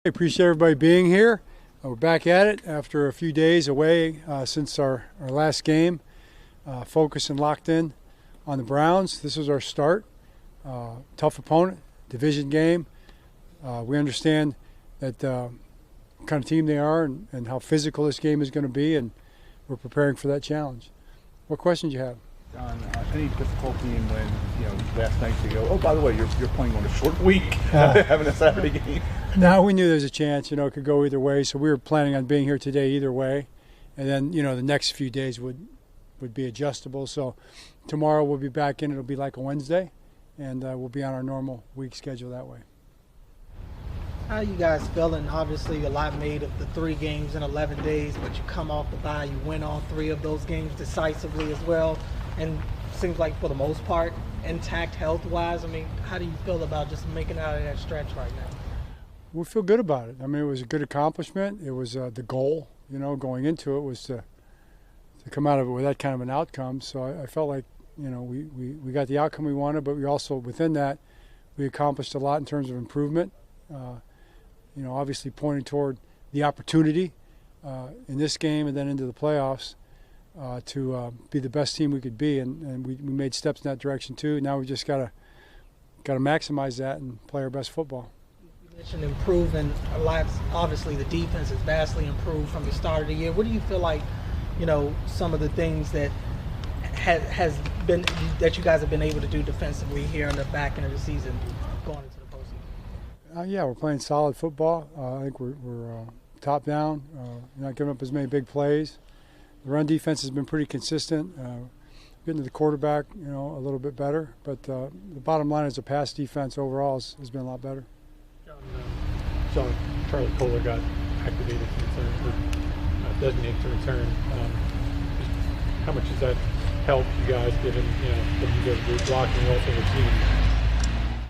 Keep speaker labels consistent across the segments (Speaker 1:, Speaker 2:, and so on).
Speaker 1: I appreciate everybody being here. We're back at it after a few days away since our last game, focused and locked in on the Browns. This was our start. Tough opponent, division game. We understand that what kind of team they are and how physical this game is going to be, and we're preparing for that challenge. What questions do you have?
Speaker 2: John, any difficulty in when, last night you go, oh, by the way, you're playing on a short week, having a Saturday game?
Speaker 1: No, we knew there was a chance, it could go either way. So we were planning on being here today either way. And then, the next few days would be adjustable. So tomorrow we'll be back in. It'll be like a Wednesday, and we'll be on our normal week schedule that way.
Speaker 3: How are you guys feeling? Obviously, a lot made of the 3 games in 11 days, but you come off the bye, you win all 3 of those games decisively as well. And seems like for the most part, intact health-wise. I mean, how do you feel about just making it out of that stretch right now?
Speaker 1: We feel good about it. I mean, it was a good accomplishment. It was the goal, going into it was to come out of it with that kind of an outcome. So I felt like, we got the outcome we wanted, but we also, within that, we accomplished a lot in terms of improvement. Obviously pointing toward the opportunity in this game and then into the playoffs to be the best team we could be, and we made steps in that direction too. Now we just got to maximize that and play our best football.
Speaker 3: You mentioned improving a lot. Obviously, the defense has vastly improved from the start of the year. What do you feel like, some of the things that has been that you guys have been able to do defensively here in the back end of the season, going into the postseason?
Speaker 1: Yeah, we're playing solid football. I think we're top down, not giving up as many big plays. The run defense has been pretty consistent. Getting to the quarterback, a little bit better. But the bottom line is the pass defense overall has been a lot better.
Speaker 4: John, Charlie Kohler got activated to return, or designated to return. How much does that help you guys, given what you guys are blocking also the team?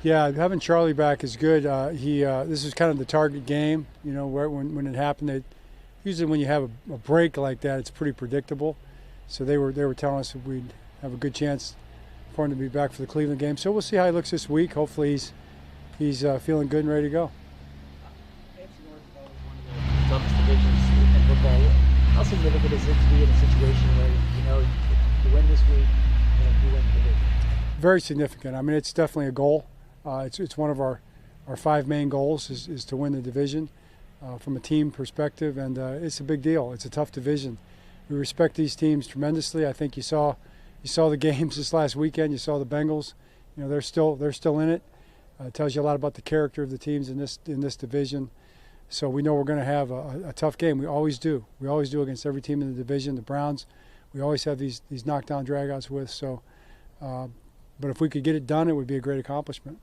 Speaker 1: Yeah, having Charlie back is good. This is kind of the target game. Where when it happened, usually when you have a break like that, it's pretty predictable. So they were telling us that we'd have a good chance for him to be back for the Cleveland game. So we'll see how he looks this week. Hopefully he's feeling good and ready to go.
Speaker 5: AFC North is always one of the toughest divisions in football. How significant is it to be in a situation where you win this week and you win the division?
Speaker 1: Very significant. I mean, it's definitely a goal. It's one of our 5 main goals is to win the division from a team perspective, and it's a big deal. It's a tough division. We respect these teams tremendously. I think you saw the games this last weekend. You saw the Bengals. They're still in it. It tells you a lot about the character of the teams in this division. So we know we're going to have a tough game. We always do. We always do against every team in the division. The Browns, we always have these knockdown dragouts with. So, but if we could get it done, it would be a great accomplishment.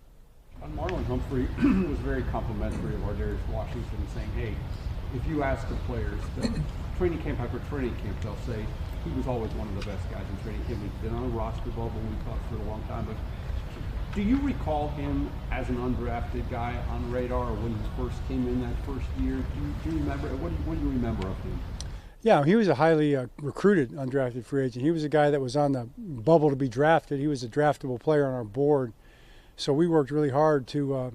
Speaker 6: Marlon Humphrey was very complimentary of Za'Darius Washington, saying, hey, if you ask the players, the training camp after training camp, they'll say he was always one of the best guys in training camp. He's been on a roster bubble, we thought, for a long time. But do you recall him as an undrafted guy on the radar, or when he first came in that first year? Do you remember? What do you remember of him?
Speaker 1: Yeah, he was a highly recruited undrafted free agent. He was a guy that was on the bubble to be drafted. He was a draftable player on our board. So we worked really hard to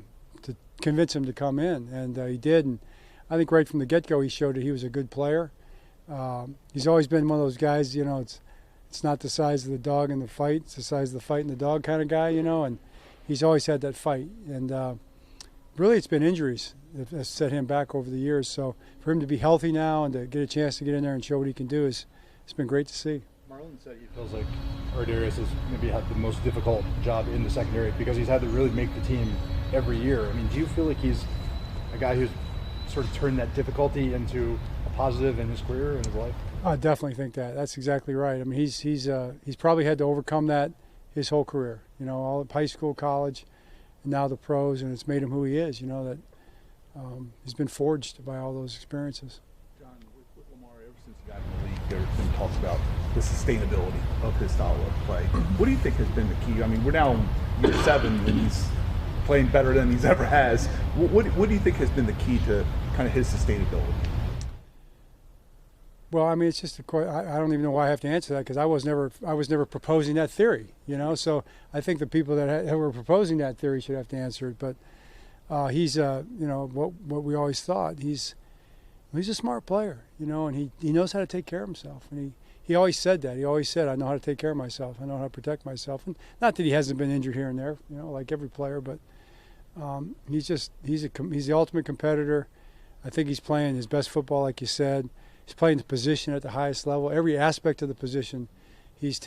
Speaker 1: convince him to come in, and he did. And I think right from the get-go he showed that he was a good player. He's always been one of those guys, it's not the size of the dog in the fight, it's the size of the fight in the dog kind of guy, and he's always had that fight. And really it's been injuries that have set him back over the years. So for him to be healthy now and to get a chance to get in there and show what he can do it's been great to see.
Speaker 7: Marlon said he feels like Za'Darius has maybe had the most difficult job in the secondary because he's had to really make the team every year. I mean, do you feel like he's a guy who's sort of turned that difficulty into a positive in his career and his life?
Speaker 1: I definitely think that. That's exactly right. I mean, he's probably had to overcome that his whole career. All of high school, college, and now the pros, and it's made him who he is. That he's been forged by all those experiences.
Speaker 2: John, with Lamar, ever since he got in the league, there's been talks about the sustainability of his style of play. What do you think has been the key? I mean, we're now in year 7 and he's playing better than he's ever has. What do you think has been the key to kind of his sustainability?
Speaker 1: Well, I mean, it's just I don't even know why I have to answer that because I was never proposing that theory, So I think the people that were proposing that theory should have to answer it. But he's what we always thought. He's a smart player, and he knows how to take care of himself. And he always said that. He always said, I know how to take care of myself. I know how to protect myself. And not that he hasn't been injured here and there, like every player, but he's the ultimate competitor. I think he's playing his best football, like you said. He's playing the position at the highest level. Every aspect of the position he's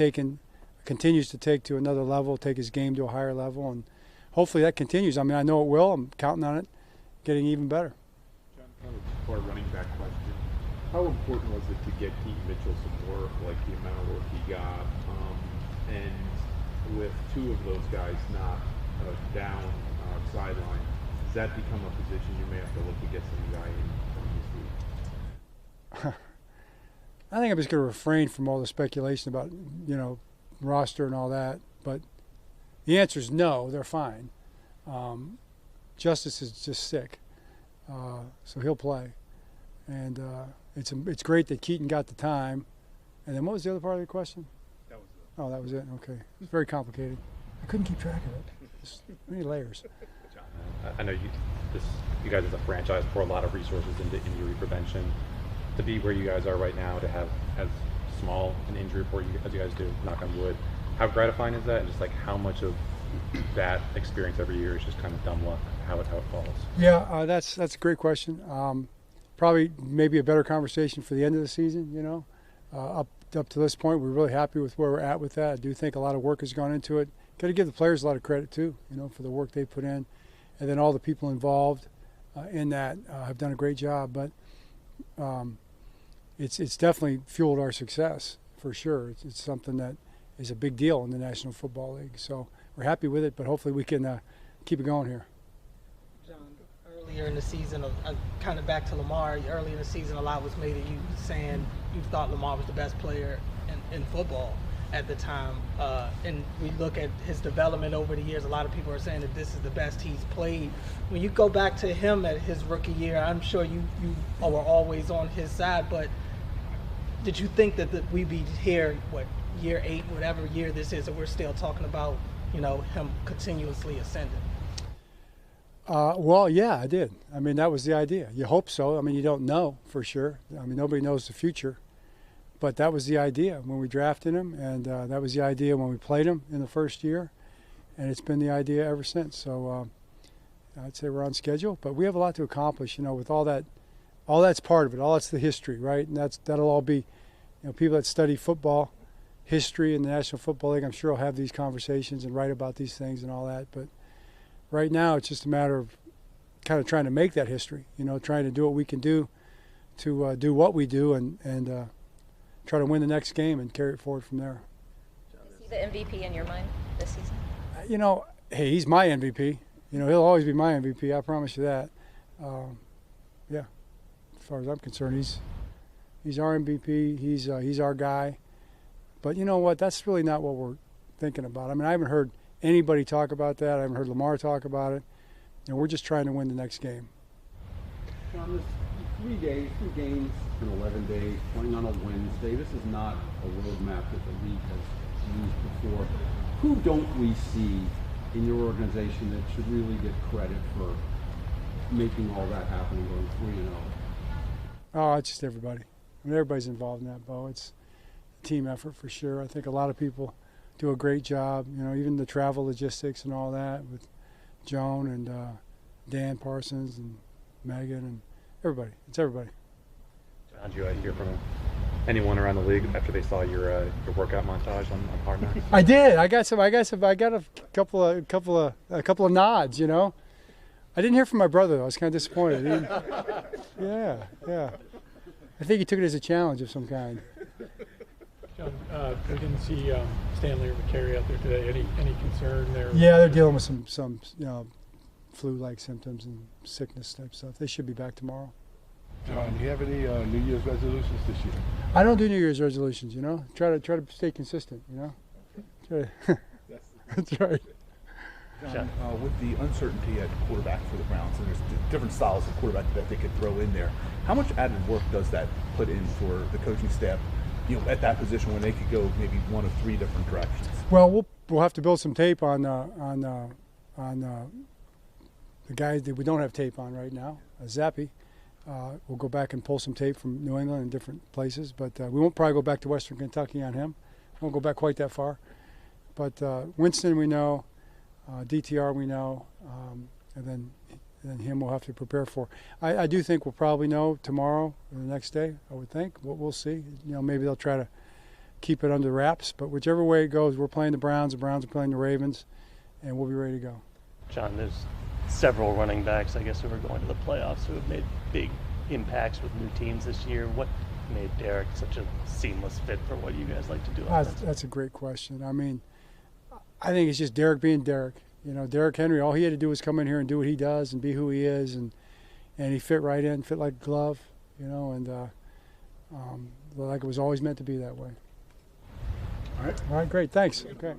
Speaker 1: continues to take to another level, take his game to a higher level, and hopefully that continues. I mean, I know it will. I'm counting on it getting even better.
Speaker 8: John, kind of for a running back question. How important was it to get Keaton Mitchell some work, like the amount of work he got? And with two of those guys not down sideline, does that become a position you may have to look to get some guy in from this week?
Speaker 1: I think I'm just going to refrain from all the speculation about, roster and all that. But the answer is no, they're fine. Justice is just sick, so he'll play. And it's great that Keaton got the time. And then what was the other part of the question?
Speaker 2: That was it.
Speaker 1: Oh, that was it. Okay. It's very complicated. I couldn't keep track of it. There's many layers.
Speaker 9: I know you guys as a franchise pour a lot of resources into injury prevention. To be where you guys are right now, to have as small an injury report as you guys do, knock on wood, how gratifying is that? And just like how much of that experience every year is just kind of dumb luck, how it falls?
Speaker 1: Yeah, that's a great question. Probably maybe a better conversation for the end of the season. Up to this point, we're really happy with where we're at with that. I do think a lot of work has gone into it. Got to give the players a lot of credit too, for the work they put in, and then all the people involved in that have done a great job. But it's definitely fueled our success for sure. It's something that is a big deal in the National Football League. So we're happy with it, but hopefully we can keep it going here.
Speaker 3: John, earlier in the season, kind of back to Lamar, early in the season a lot was made of you saying you thought Lamar was the best player in football at the time. And we look at his development over the years, a lot of people are saying that this is the best he's played. When you go back to him at his rookie year, I'm sure you were always on his side, but did you think that we'd be here, year 8, whatever year this is, and we're still talking about, him continuously ascending?
Speaker 1: Well, yeah, I did. I mean, that was the idea. You hope so. I mean, you don't know for sure. I mean, nobody knows the future. But that was the idea when we drafted him, and that was the idea when we played him in the first year, and it's been the idea ever since. So I'd say we're on schedule, but we have a lot to accomplish, with all that. All that's part of it. All that's the history, right? And that'll all be, people that study football history in the National Football League, I'm sure will have these conversations and write about these things and all that. But right now, it's just a matter of kind of trying to make that history, trying to do what we can do to do what we do and try to win the next game and carry it forward from there.
Speaker 10: Is he the MVP in your mind this season?
Speaker 1: Hey, he's my MVP. He'll always be my MVP. I promise you that. Yeah, as far as I'm concerned, he's our MVP. He's our guy. But you know what? That's really not what we're thinking about. I mean, I haven't heard anybody talk about that. I haven't heard Lamar talk about it. We're just trying to win the next game.
Speaker 6: John, this 3 games in 11 days, playing on a Wednesday. This is not a roadmap that the league has used before. Who don't we see in your organization that should really get credit for making all that happen and going 3-0?
Speaker 1: Oh, it's just everybody. I mean, everybody's involved in that, Bo. It's a team effort for sure. I think a lot of people do a great job. Even the travel logistics and all that with Joan and Dan Parsons and Megan and everybody. It's everybody.
Speaker 9: John, did you hear from anyone around the league after they saw your workout montage on Hard Knocks?
Speaker 1: I did. I got a couple of nods. I didn't hear from my brother though. I was kind of disappointed. Yeah. I think he took it as a challenge of some kind.
Speaker 4: John, we didn't see Stanley or McCary out there today. Any concern there?
Speaker 1: Yeah, they're dealing with some flu-like symptoms and sickness type stuff. They should be back tomorrow.
Speaker 11: John, do you have any New Year's resolutions this year?
Speaker 1: I don't do New Year's resolutions. Try to stay consistent. That's right.
Speaker 2: John, with the uncertainty at quarterback for the Browns, and there's different styles of quarterback that they could throw in there, how much added work does that put in for the coaching staff, at that position when they could go maybe one of 3 different directions?
Speaker 1: Well, we'll have to build some tape on the guy that we don't have tape on right now, Zappy. We'll go back and pull some tape from New England and different places, but we won't probably go back to Western Kentucky on him. Won't go back quite that far. But Winston we know, DTR we know, and then him we'll have to prepare for. I do think we'll probably know tomorrow or the next day, I would think. We'll see. Maybe they'll try to keep it under wraps, but whichever way it goes, we're playing the Browns are playing the Ravens, and we'll be ready to go.
Speaker 12: John, there's several running backs, I guess, who are going to the playoffs who have made big impacts with new teams this year. What made Derek such a seamless fit for what you guys like to do?
Speaker 1: That's a great question. I mean, I think it's just Derek being Derek. Derek Henry, all he had to do was come in here and do what he does and be who he is, and he fit right in, fit like a glove, and like it was always meant to be that way.
Speaker 2: All right.
Speaker 1: All right, great. Thanks. Okay.